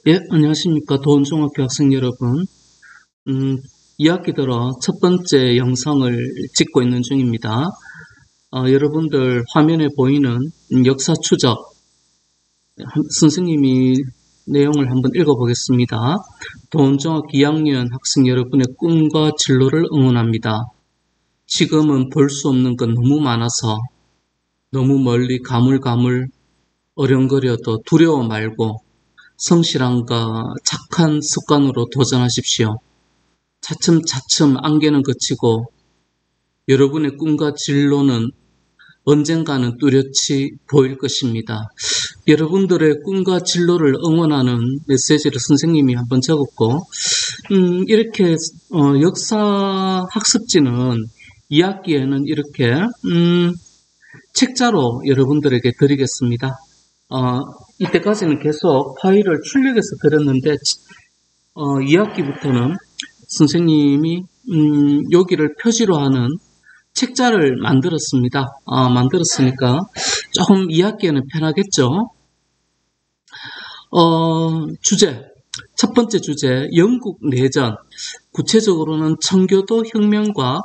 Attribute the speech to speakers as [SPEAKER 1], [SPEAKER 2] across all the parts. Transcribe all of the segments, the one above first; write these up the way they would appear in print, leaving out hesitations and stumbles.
[SPEAKER 1] 예, 안녕하십니까. 도원중학교 학생 여러분. 2학기 들어 첫 번째 영상을 찍고 있는 중입니다. 여러분들 화면에 보이는 역사 추적, 선생님이 내용을 한번 읽어보겠습니다. 도원중학교 2학년 학생 여러분의 꿈과 진로를 응원합니다. 지금은 볼 수 없는 건 너무 많아서 너무 멀리 가물가물 어령거려도 두려워 말고 성실함과 착한 습관으로 도전하십시오. 차츰차츰 안개는 그치고 여러분의 꿈과 진로는 언젠가는 뚜렷이 보일 것입니다. 여러분들의 꿈과 진로를 응원하는 메시지를 선생님이 한번 적었고, 이렇게 역사 학습지는 2학기에는 이렇게 책자로 여러분들에게 드리겠습니다. 이때까지는 계속 파일을 출력해서 드렸는데 2학기부터는 선생님이 여기를 표지로 하는 책자를 만들었습니다. 만들었으니까 조금 2학기에는 편하겠죠. 주제, 첫 번째 주제, 영국 내전, 구체적으로는 청교도 혁명과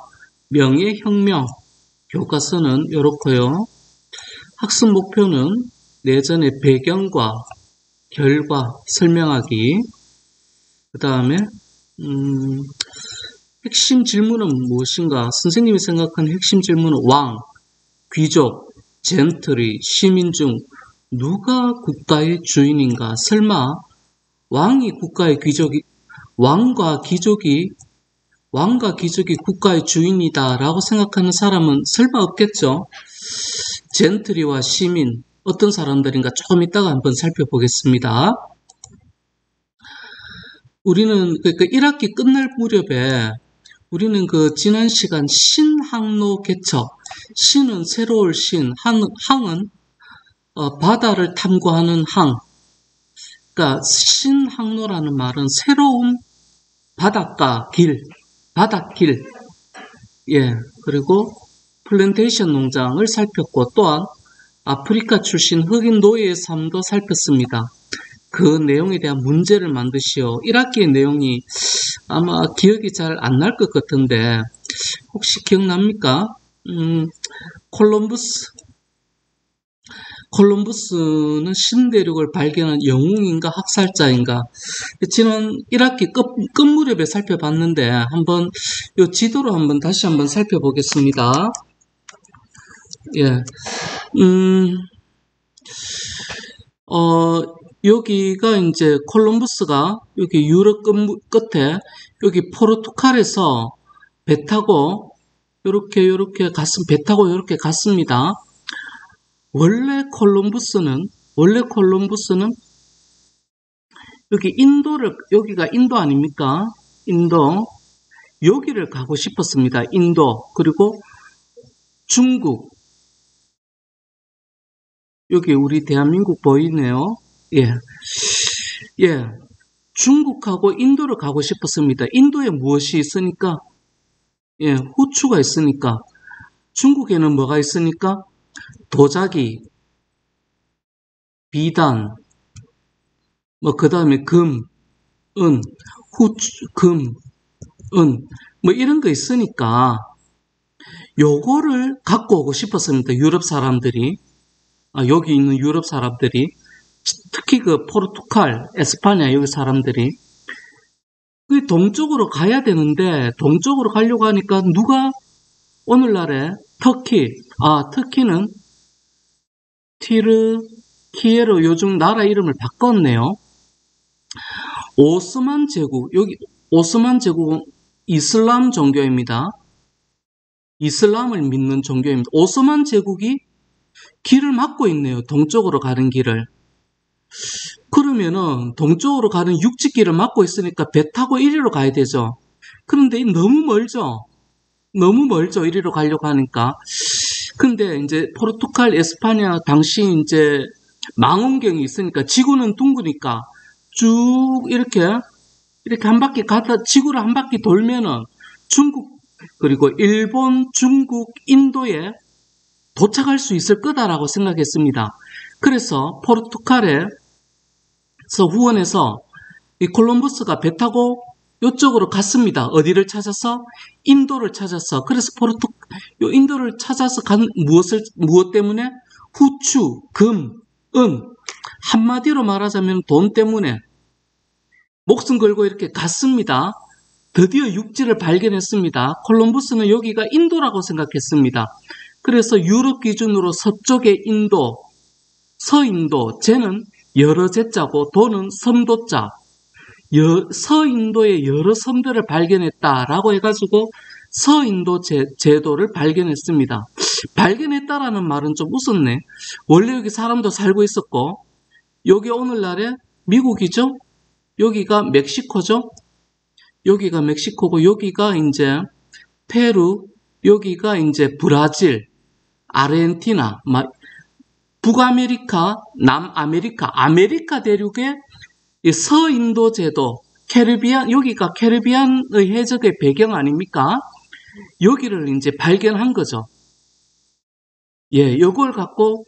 [SPEAKER 1] 명예혁명, 교과서는 이렇고요. 학습 목표는 내전의 배경과 결과 설명하기. 그 다음에 핵심 질문은 무엇인가? 선생님이 생각하는 핵심 질문은 왕, 귀족, 젠틀리, 시민 중 누가 국가의 주인인가? 설마 왕이 국가의 귀족이, 왕과 귀족이 국가의 주인이다 라고 생각하는 사람은 설마 없겠죠? 젠틀리와 시민, 어떤 사람들인가 조금 이따가 한번 살펴보겠습니다. 우리는 그 1학기 끝날 무렵에 우리는 지난 시간 신항로 개척, 신은 새로울 신, 항은 바다를 탐구하는 항. 그러니까 신항로라는 말은 새로운 바닷가 길, 바닷길. 예, 그리고 플랜테이션 농장을 살폈고 또한 아프리카 출신 흑인 노예의 삶도 살폈습니다. 그 내용에 대한 문제를 만드시오. 1학기의 내용이 아마 기억이 잘 안 날 것 같은데 혹시 기억납니까? 콜럼부스는 신대륙을 발견한 영웅인가 학살자인가? 지난 1학기 끝 무렵에 살펴봤는데 한번 이 지도로 한번 다시 한번 살펴보겠습니다. 예, 여기가 이제 콜럼부스가 여기 유럽 끝에 여기 포르투갈에서 배 타고 요렇게 배 타고 요렇게 갔습니다. 원래 콜럼부스는 여기가 인도 아닙니까? 인도, 여기를 가고 싶었습니다. 인도, 그리고 중국, 여기 우리 대한민국 보이네요. 예. 중국하고 인도를 가고 싶었습니다. 인도에 무엇이 있으니까? 예, 후추가 있으니까. 중국에는 뭐가 있으니까? 도자기, 비단, 그 다음에 금, 은, 은, 이런 거 있으니까 요거를 갖고 오고 싶었습니다. 유럽 사람들이. 여기 있는 유럽 사람들이, 특히 포르투갈, 에스파냐 여기 사람들이 동쪽으로 가야 되는데 동쪽으로 가려고 하니까 누가 오늘날에 터키는 티르키예로 요즘 나라 이름을 바꿨네요. 오스만 제국은 이슬람 종교입니다. 이슬람을 믿는 종교입니다. 오스만 제국이 길을 막고 있네요. 동쪽으로 가는 길을. 그러면은 동쪽으로 가는 육지길을 막고 있으니까 배 타고 이리로 가야 되죠. 그런데 너무 멀죠. 이리로 가려고 하니까. 근데 이제 포르투갈, 에스파냐 당시 이제 망원경이 있으니까 지구는 둥그니까 쭉 이렇게 한 바퀴 지구를 한 바퀴 돌면은 중국, 그리고 일본, 중국, 인도에 도착할 수 있을 거다라고 생각했습니다. 그래서 포르투갈에서 후원해서 이 콜럼버스가 배 타고 이쪽으로 갔습니다. 어디를 찾아서? 인도를 찾아서. 그래서 요 인도를 찾아서 간 무엇 때문에? 후추, 금, 은. 한마디로 말하자면 돈 때문에 목숨 걸고 이렇게 갔습니다. 드디어 육지를 발견했습니다. 콜럼버스는 여기가 인도라고 생각했습니다. 그래서 유럽 기준으로 서쪽의 인도, 서인도, 제는 여러 제자고 도는 섬도자, 서인도의 여러 섬들을 발견했다라고 해가지고 서인도 제도를 발견했습니다. 발견했다라는 말은 좀 웃었네. 원래 여기 사람도 살고 있었고, 여기 오늘날에 미국이죠? 여기가 멕시코죠? 여기가 멕시코고, 여기가 이제 페루, 여기가 이제 브라질, 아르헨티나, 북아메리카, 남아메리카, 아메리카 대륙의 서인도 제도, 캐리비안, 여기가 캐리비안의 해적의 배경 아닙니까? 여기를 이제 발견한 거죠. 예, 이걸 갖고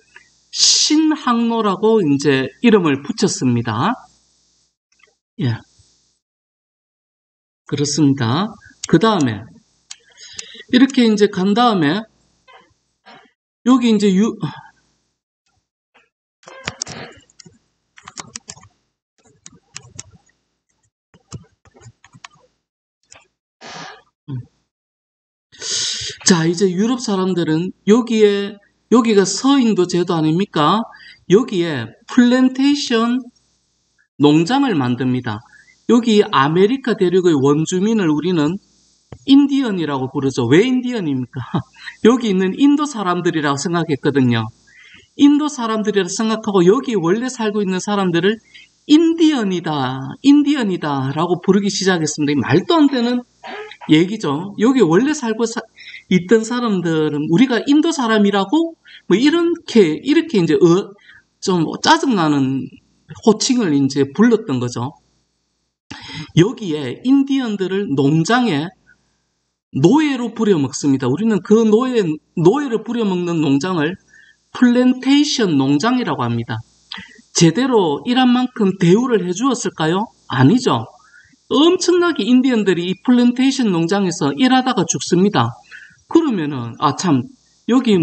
[SPEAKER 1] 신항로라고 이제 이름을 붙였습니다. 예. 그렇습니다. 그 다음에, 이렇게 이제 간 다음에, 여기 이제 자, 이제 유럽 사람들은 여기가 서인도 제도 아닙니까? 여기에 플랜테이션 농장을 만듭니다. 여기 아메리카 대륙의 원주민을 우리는 인디언이라고 부르죠. 왜 인디언입니까? 여기 있는 인도 사람들이라고 생각했거든요. 인도 사람들이라고 생각하고 여기 원래 살고 있는 사람들을 인디언이다 라고 부르기 시작했습니다. 말도 안 되는 얘기죠. 여기 원래 살고 있던 사람들은 우리가 인도 사람이라고 뭐 이렇게 이제 좀 짜증나는 호칭을 이제 불렀던 거죠. 여기에 인디언들을 농장에 노예로 부려먹습니다. 우리는 그 노예를 부려먹는 농장을 플랜테이션 농장이라고 합니다. 제대로 일한 만큼 대우를 해주었을까요? 아니죠. 엄청나게 인디언들이 이 플랜테이션 농장에서 일하다가 죽습니다. 그러면은 여기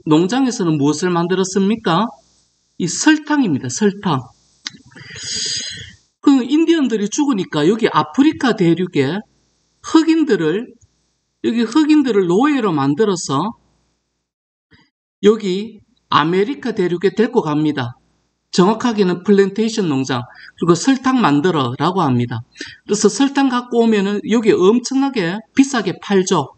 [SPEAKER 1] 농장에서는 무엇을 만들었습니까? 이 설탕입니다. 설탕. 그 인디언들이 죽으니까 여기 아프리카 대륙에 흑인들을 노예로 만들어서 여기 아메리카 대륙에 데리고 갑니다. 정확하게는 플랜테이션 농장, 그리고 설탕 만들어라고 합니다. 그래서 설탕 갖고 오면은 여기 엄청나게 비싸게 팔죠.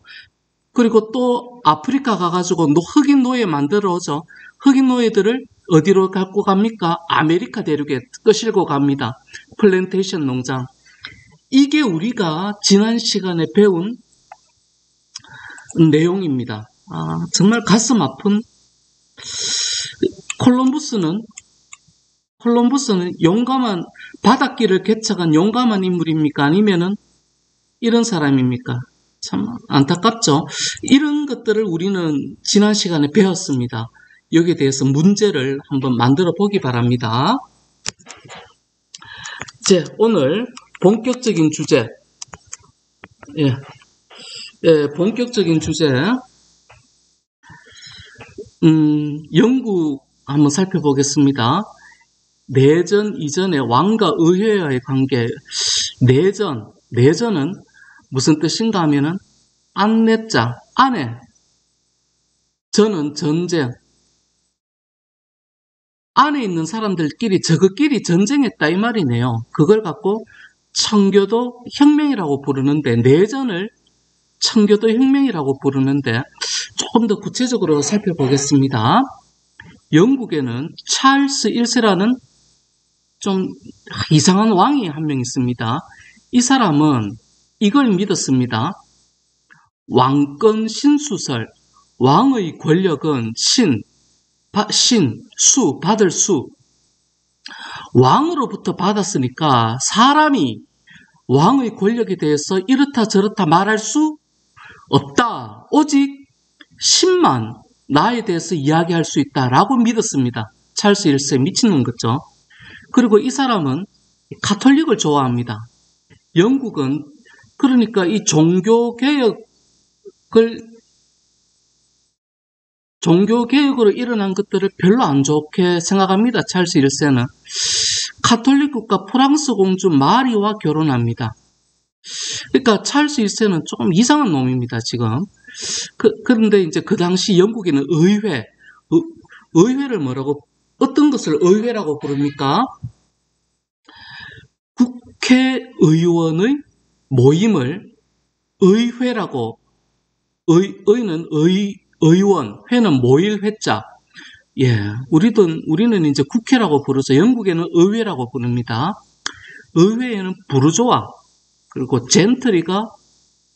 [SPEAKER 1] 그리고 또 아프리카 가가지고 흑인 노예 만들어 오죠. 흑인 노예들을 어디로 갖고 갑니까? 아메리카 대륙에 끄실고 갑니다. 플랜테이션 농장. 이게 우리가 지난 시간에 배운 내용입니다. 정말 가슴 아픈. 콜럼버스는 용감한 바닷길을 개척한 용감한 인물입니까? 아니면은 이런 사람입니까? 참 안타깝죠. 이런 것들을 우리는 지난 시간에 배웠습니다. 여기에 대해서 문제를 한번 만들어 보기 바랍니다. 이제 오늘 본격적인 주제, 본격적인 주제, 영국 한번 살펴보겠습니다. 내전 이전의 왕과 의회와의 관계. 내전은 무슨 뜻인가 하면은 안내자, 아내. 전은 전쟁. 안에 있는 사람들끼리 저것끼리 전쟁했다 이 말이네요. 그걸 갖고 청교도 혁명이라고 부르는데, 내전을 청교도 혁명이라고 부르는데, 조금 더 구체적으로 살펴보겠습니다. 영국에는 찰스 1세라는 좀 이상한 왕이 한 명 있습니다. 이 사람은 이걸 믿었습니다. 왕권 신수설, 왕의 권력은 받을 수. 왕으로부터 받았으니까 사람이 왕의 권력에 대해서 이렇다 저렇다 말할 수 없다. 오직 신만 나에 대해서 이야기할 수 있다라고 믿었습니다. 찰스 1세 미친놈 같죠. 그리고 이 사람은 가톨릭을 좋아합니다. 영국은 그러니까 이 종교개혁으로 일어난 것들을 별로 안 좋게 생각합니다. 찰스 1세는. 가톨릭 국가 프랑스 공주 마리와 결혼합니다. 그러니까 찰스 1세는 조금 이상한 놈입니다, 지금. 그런데 이제 그 당시 영국에는 의회를 어떤 것을 의회라고 부릅니까? 국회의원의 모임을 의회라고, 의는 의원, 회는 모일 회자. 예, 우리는 이제 국회라고 부르죠. 영국에는 의회라고 부릅니다. 의회에는 부르조아, 그리고 젠트리가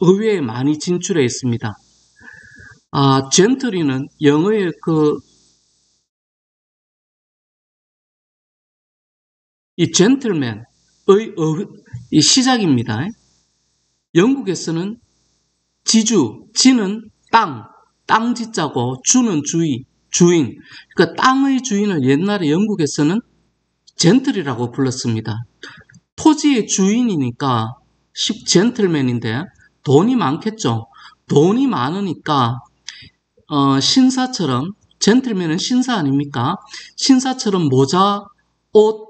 [SPEAKER 1] 의회에 많이 진출해 있습니다. 젠트리는 영어의 이 젠틀맨의 이 시작입니다. 영국에서는 지는 땅 지자고 주는 주인. 그러니까 땅의 주인을 옛날에 영국에서는 젠틀이라고 불렀습니다. 토지의 주인이니까 젠틀맨인데 돈이 많겠죠. 돈이 많으니까 신사처럼, 젠틀맨은 신사 아닙니까? 신사처럼 모자, 옷,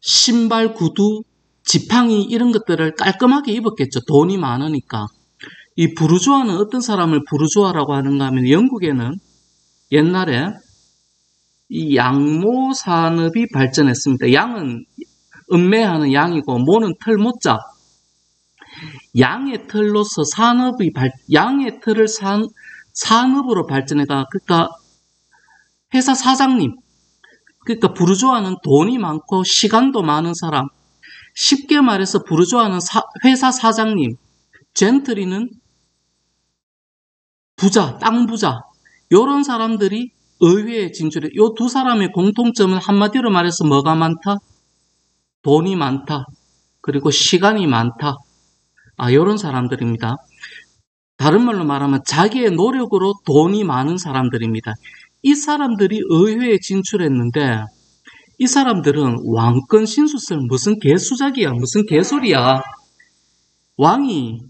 [SPEAKER 1] 신발, 구두, 지팡이 이런 것들을 깔끔하게 입었겠죠. 돈이 많으니까. 이 부르주아는 어떤 사람을 부르주아라고 하는가 하면 영국에는 옛날에 이 양모 산업이 발전했습니다. 양은 음매하는 양이고 모는 털모자. 양의 털로서 양의 털을 산업으로 발전해가, 그러니까 회사 사장님, 그러니까 부르주아는 돈이 많고 시간도 많은 사람. 쉽게 말해서 부르주아는 회사 사장님, 젠트리는 부자, 땅 부자. 요런 사람들이 의회에 진출해. 요 두 사람의 공통점은 한마디로 말해서 뭐가 많다? 돈이 많다. 그리고 시간이 많다. 요런 사람들입니다. 다른 말로 말하면 자기의 노력으로 돈이 많은 사람들입니다. 이 사람들이 의회에 진출했는데 이 사람들은 왕권 신수설 무슨 개수작이야, 무슨 개소리야. 왕이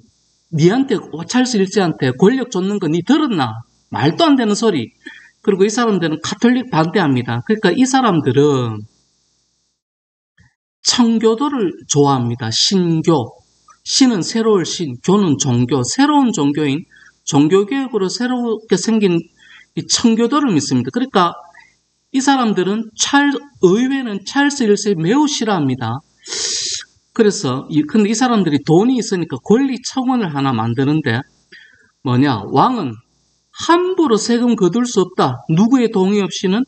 [SPEAKER 1] 니한테, 찰스 1세한테 권력 줬는 거 니 들었나? 말도 안 되는 소리. 그리고 이 사람들은 가톨릭 반대합니다. 그러니까 이 사람들은 청교도를 좋아합니다. 신교. 신은 새로운 신, 교는 종교, 새로운 종교인 종교개혁으로 새롭게 생긴 이 청교도를 믿습니다. 그러니까 이 사람들은 의회는 찰스 1세 매우 싫어합니다. 그래서 근데 이 사람들이 돈이 있으니까 권리청원을 하나 만드는데 뭐냐, 왕은 함부로 세금 거둘 수 없다. 누구의 동의 없이는,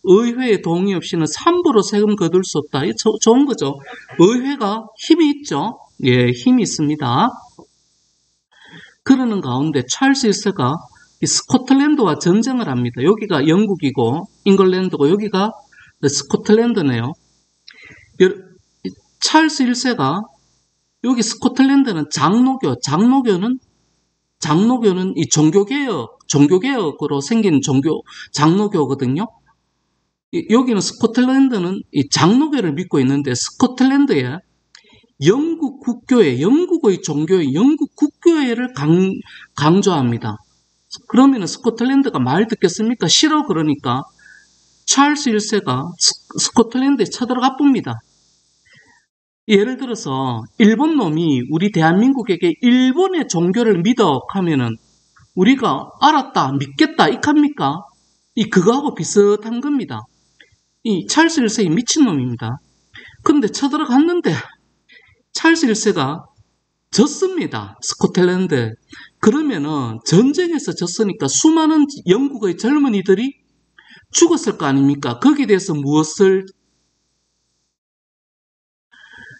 [SPEAKER 1] 의회의 동의 없이는 함부로 세금 거둘 수 없다. 이게 좋은 거죠. 의회가 힘이 있죠. 예, 힘이 있습니다. 그러는 가운데 찰스 1세가 스코틀랜드와 전쟁을 합니다. 여기가 영국이고 잉글랜드고 여기가 스코틀랜드네요. 찰스 1세가 여기 스코틀랜드는 장로교는 이 종교개혁으로 생긴 장로교거든요. 여기는 스코틀랜드는 이 장로교를 믿고 있는데 스코틀랜드에 영국 국교회, 영국의 종교인 영국 국교회를 강조합니다. 그러면 스코틀랜드가 말 듣겠습니까? 싫어. 그러니까 찰스 1세가 스코틀랜드에 쳐들어가 봅니다. 예를 들어서 일본 놈이 우리 대한민국에게 일본의 종교를 믿어 하면은 우리가 알았다, 믿겠다 이합니까? 그거하고 비슷한 겁니다. 이 찰스 1세이 미친놈입니다. 그런데 쳐들어갔는데 찰스 1세가 졌습니다. 스코틀랜드. 그러면은 전쟁에서 졌으니까 수많은 영국의 젊은이들이 죽었을 거 아닙니까? 거기에 대해서 무엇을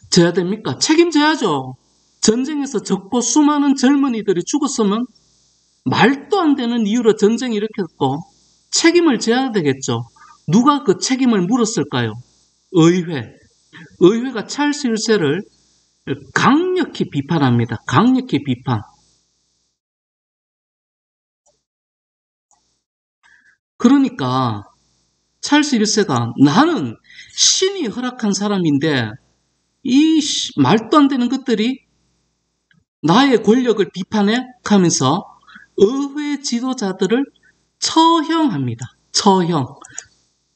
[SPEAKER 1] 져야 됩니까? 책임져야죠. 전쟁에서 졌고 수많은 젊은이들이 죽었으면 말도 안 되는 이유로 전쟁을 일으켰고 책임을 져야 되겠죠. 누가 그 책임을 물었을까요? 의회가 찰스 1세를 강력히 비판합니다. 강력히 비판. 그러니까 찰스 1세가 나는 신이 허락한 사람인데 이 말도 안 되는 것들이 나의 권력을 비판해 가면서 의회 지도자들을 처형합니다. 처형.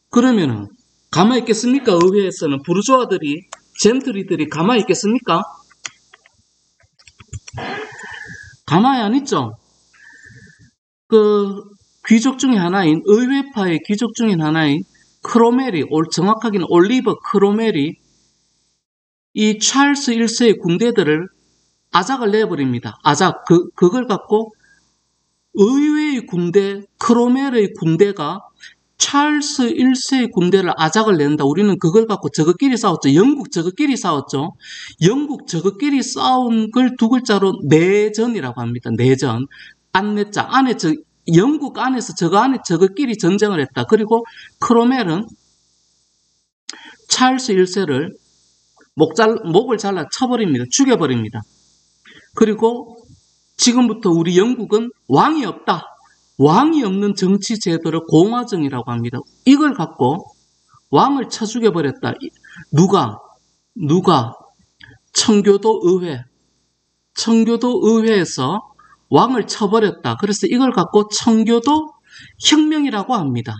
[SPEAKER 1] 그러면은 가만히 있겠습니까? 의회에서는 부르주아들이, 젠트리들이 가만히 있겠습니까? 가만히 안 있죠. 그 귀족 중에 하나인, 의회파의 귀족 중에 하나인 크로멜이, 정확하게는 올리버 크로멜이 이 찰스 1세의 군대들을 아작을 내버립니다. 아작. 그걸 갖고 의회의 군대, 크로멜의 군대가 찰스 1세의 군대를 아작을 낸다. 우리는 그걸 갖고 저것끼리 싸웠죠. 영국 저것끼리 싸웠죠. 영국 저것끼리 싸운 걸 두 글자로 내전이라고 합니다. 내전. 안내자. 안에 영국 안에서 저거 안에 저것끼리 전쟁을 했다. 그리고 크로멜은 찰스 1세를 목을 잘라 쳐버립니다. 죽여버립니다. 그리고 지금부터 우리 영국은 왕이 없다. 왕이 없는 정치 제도를 공화정이라고 합니다. 이걸 갖고 왕을 쳐 죽여버렸다. 누가? 청교도 의회. 청교도 의회에서 왕을 쳐버렸다. 그래서 이걸 갖고 청교도 혁명이라고 합니다.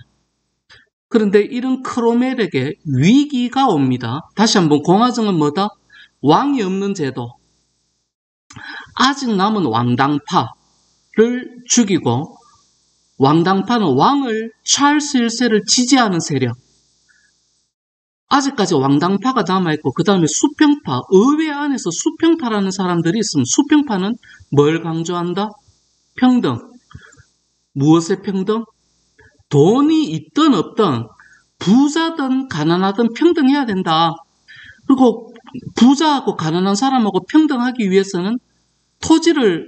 [SPEAKER 1] 그런데 이런 크로멜에게 위기가 옵니다. 다시 한번 공화정은 뭐다? 왕이 없는 제도. 아직 남은 왕당파를 죽이고 왕당파는 왕을 찰스 1세를 지지하는 세력. 아직까지 왕당파가 남아있고 그 다음에 수평파, 의회 안에서 수평파라는 사람들이 있으면 수평파는 뭘 강조한다? 평등. 무엇의 평등? 돈이 있든 없든 부자든 가난하든 평등해야 된다. 그리고 부자하고 가난한 사람하고 평등하기 위해서는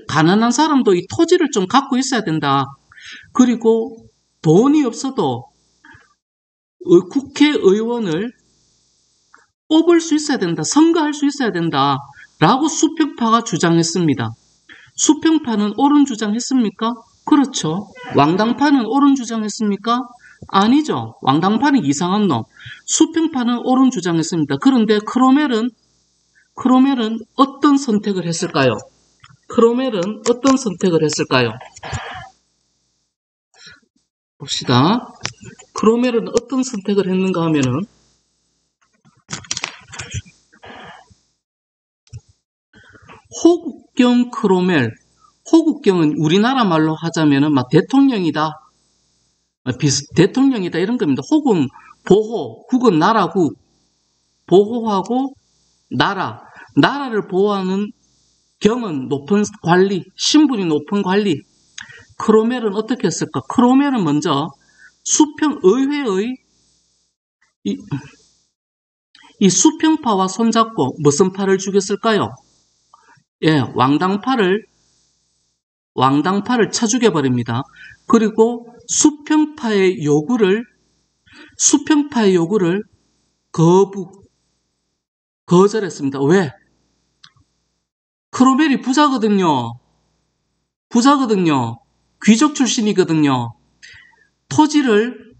[SPEAKER 1] 가난한 사람도 이 토지를 좀 갖고 있어야 된다. 그리고 돈이 없어도 국회의원을 뽑을 수 있어야 된다. 선거할 수 있어야 된다. 라고 수평파가 주장했습니다. 수평파는 옳은 주장했습니까? 그렇죠. 왕당파는 옳은 주장했습니까? 아니죠. 왕당파는 이상한 놈. 수평파는 옳은 주장했습니다. 그런데 크로멜은 어떤 선택을 했을까요? 크로멜은 어떤 선택을 했을까요? 봅시다. 크로멜은 어떤 선택을 했는가 하면은 호국경 크로멜. 호국경은 우리나라 말로 하자면은 막 대통령이다. 대통령이다 이런 겁니다. 혹은 보호, 국은 나라국. 보호하고 나라를 보호하는 경은 높은 관리, 신분이 높은 관리. 크로멜은 어떻게 했을까? 크로멜은 먼저 의회의 이 수평파와 손잡고 무슨 파를 죽였을까요? 예, 왕당파를 쳐 죽여버립니다. 그리고 수평파의 요구를 거절했습니다. 왜? 크로멜이 부자거든요. 귀족 출신이거든요. 토지를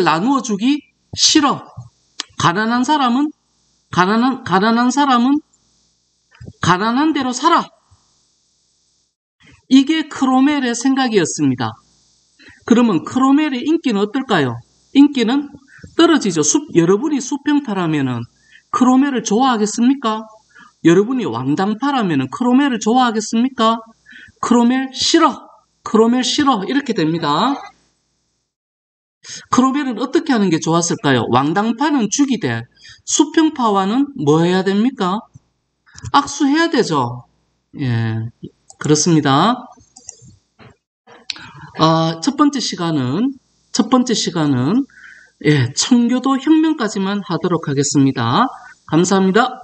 [SPEAKER 1] 나누어 주기 싫어. 가난한 사람은 가난한 대로 살아. 이게 크로멜의 생각이었습니다. 그러면 크로멜의 인기는 어떨까요? 인기는 떨어지죠. 여러분이 수평파라면은 크로멜을 좋아하겠습니까? 여러분이 왕당파라면은 크로멜을 좋아하겠습니까? 크로멜 싫어. 이렇게 됩니다. 크로멜은 어떻게 하는 게 좋았을까요? 왕당파는 죽이되 수평파와는 뭐 해야 됩니까? 악수해야 되죠. 예, 그렇습니다. 첫 번째 시간은 청교도 혁명까지만 하도록 하겠습니다. 감사합니다.